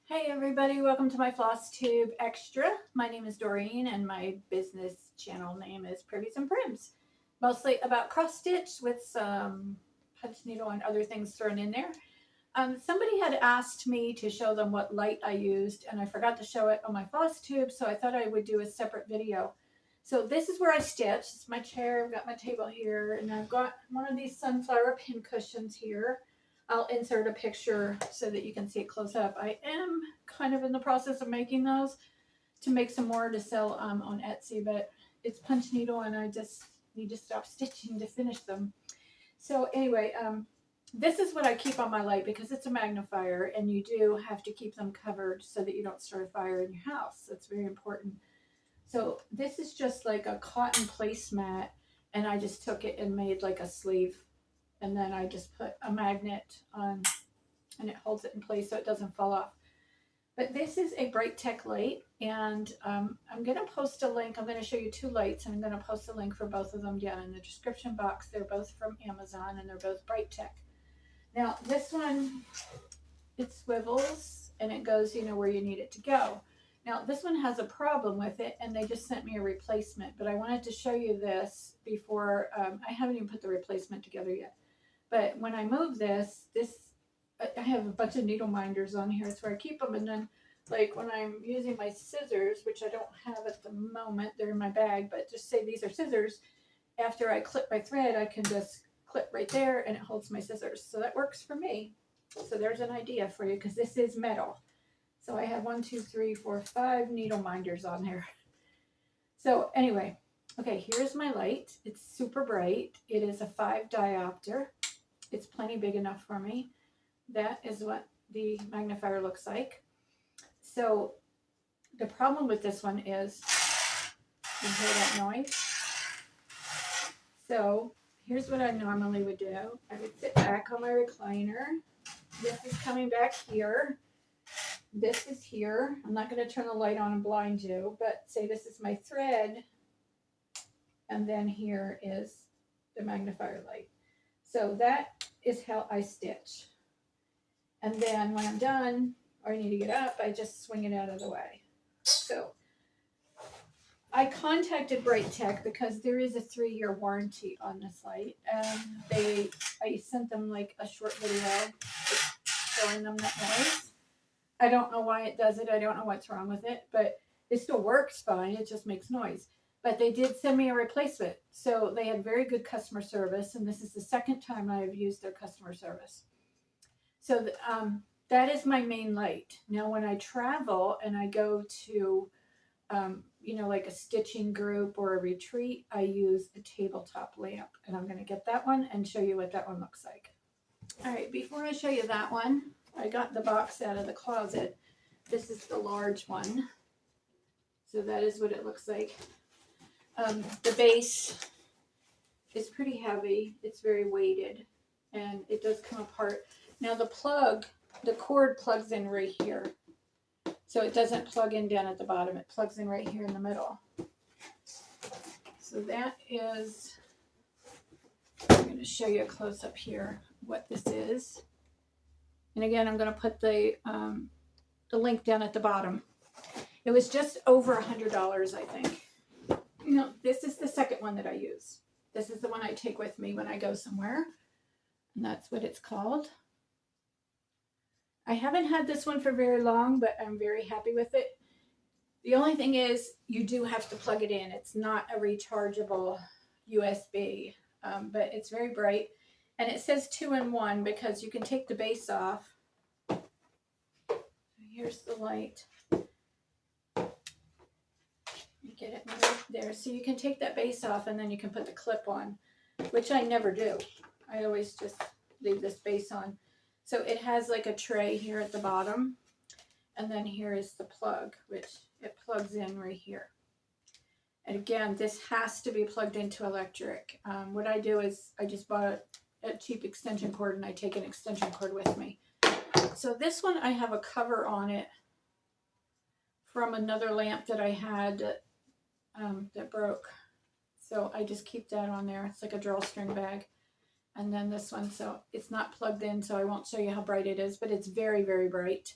Hey everybody, welcome to my Floss Tube Extra. My name is Doreen and my business channel name is Privies and Prims. Mostly about cross stitch with some punch needle and other things thrown in there. Somebody had asked me to show them what light I used and I forgot to show it on my Floss Tube, so I thought I would do a separate video. So this is where I stitch. It's my chair, I've got my table here, and I've got one of these sunflower pin cushions here. I'll insert a picture so that you can see it close up. I am kind of in the process of making those to make some more to sell on Etsy, but it's punch needle and I just need to stop stitching to finish them. So anyway, this is what I keep on my light because it's a magnifier and you do have to keep them covered so that you don't start a fire in your house. That's very important. So this is just like a cotton placemat and I just took it and made like a sleeve. And then I just put a magnet on and it holds it in place so it doesn't fall off. But this is a Brightech light and I'm going to post a link. I'm going to show you two lights and I'm going to post a link for both of them down in the description box. They're both from Amazon and they're both Brightech. Now this one, it swivels and it goes, where you need it to go. Now this one has a problem with it and they just sent me a replacement, but I wanted to show you this before, I haven't even put the replacement together yet. But when I move this, I have a bunch of needle minders on here. It's where I keep them. And then like when I'm using my scissors, which I don't have at the moment, they're in my bag, but just say these are scissors. After I clip my thread, I can just clip right there and it holds my scissors. So that works for me. So there's an idea for you because this is metal. So I have 1, 2, 3, 4, 5 needle minders on there. So anyway, okay, here's my light. It's super bright. It is a 5 diopter. It's plenty big enough for me. That is what the magnifier looks like. So the problem with this one is, you hear that noise? So here's what I normally would do. I would sit back on my recliner. This is coming back here. This is here. I'm not going to turn the light on and blind you, but say this is my thread. And then here is the magnifier light. So that is how I stitch. And then when I'm done, or I need to get up, I just swing it out of the way. So I contacted Brightech because there is a 3-year warranty on this light. And I sent them like a short video showing them that noise. I don't know why it does it. I don't know what's wrong with it, but it still works fine. It just makes noise. But they did send me a replacement. So they had very good customer service. And this is the second time I have used their customer service. So that is my main light. Now, when I travel and I go to, like a stitching group or a retreat, I use a tabletop lamp. And I'm going to get that one and show you what that one looks like. All right, before I show you that one, I got the box out of the closet. This is the large one. So that is what it looks like. The base is pretty heavy. It's very weighted and it does come apart. Now the cord plugs in right here. So it doesn't plug in down at the bottom. It plugs in right here in the middle. So that is, I'm going to show you a close up here what this is. And again, I'm going to put the link down at the bottom. It was just over $100, I think. No, this is the second one that I use. This is the one I take with me when I go somewhere. And that's what it's called. I haven't had this one for very long, but I'm very happy with it. The only thing is you do have to plug it in. It's not a rechargeable USB, but it's very bright. And it says 2-in-1 because you can take the base off. Here's the light. Get it right there. So you can take that base off and then you can put the clip on, which I never do. I always just leave this base on. So it has like a tray here at the bottom. And then here is the plug, which it plugs in right here. And again, this has to be plugged into electric. What I do is I just bought a cheap extension cord and I take an extension cord with me. So this one, I have a cover on it from another lamp that I had that broke. So I just keep that on there. It's like a drawstring bag. And then this one, so it's not plugged in, so I won't show you how bright it is, but it's very, very bright.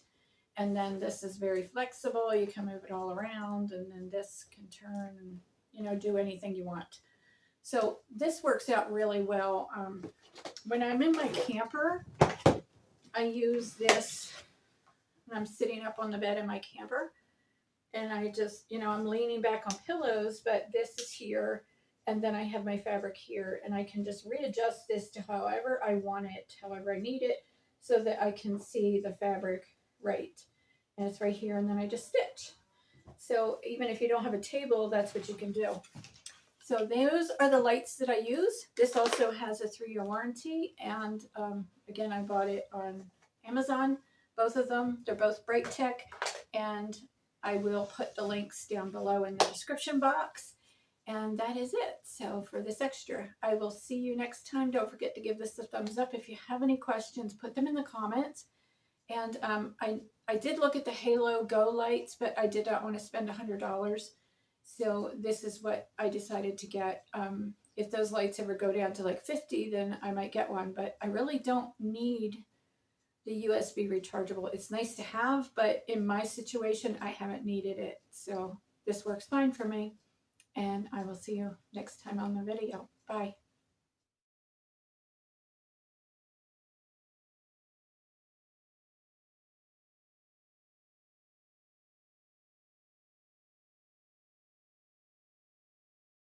And then this is very flexible. You can move it all around, and then this can turn and, you know, do anything you want. So this works out really well. When I'm in my camper, I use this when I'm sitting up on the bed in my camper. And I just, you know, I'm leaning back on pillows, but this is here. And then I have my fabric here, and I can just readjust this to however I want it, however I need it, so that I can see the fabric right. And it's right here, and then I just stitch. So even if you don't have a table, that's what you can do. So those are the lights that I use. This also has a 3-year warranty, and again, I bought it on Amazon. Both of them, they're both Brightech, and I will put the links down below in the description box. And that is it. So for this extra, I will see you next time. Don't forget to give this a thumbs up. If you have any questions, put them in the comments. And I did look at the Halo Go lights, but I did not want to spend $100. So this is what I decided to get. If those lights ever go down to like 50, then I might get one. But I really don't need the USB rechargeable. It's nice to have, but in my situation, I haven't needed it. So this works fine for me. And I will see you next time on the video. Bye.